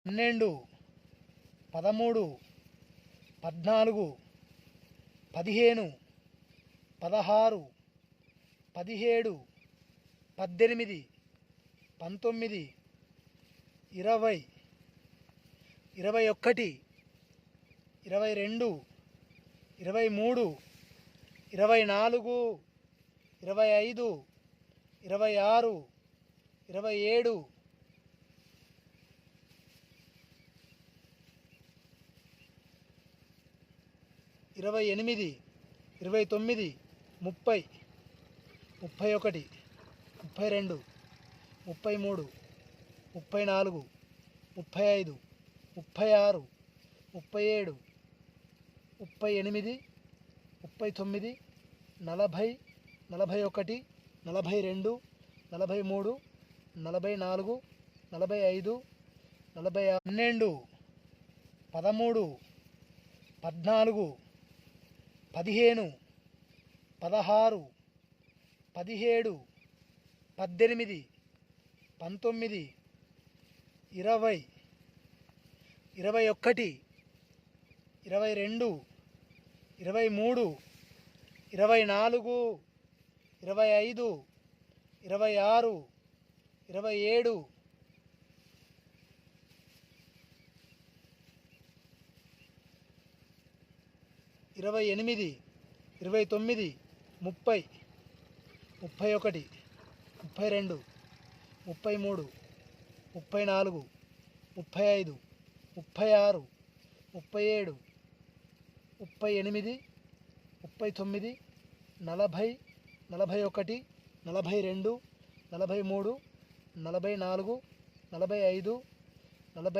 12, 13, 14, 15, 16, 17, 18, 19, 20, 21, 22, 23, 24, 25, 26, 27, 28, 29, 30, 31, 32, 33, 34, 35, 36, 37, 38, 39, 40, 41, 42, 43, 44, 45, 46, 12, 13, 14, 16, 17, 18, 19, 20, 21, 22, 23, 24, 25, 26, 27, 28, 29, 30, 31, 32, 33, 34, 35, 36, 37, 38, 39, 40, 41, 42, 43, 44, 45, 46.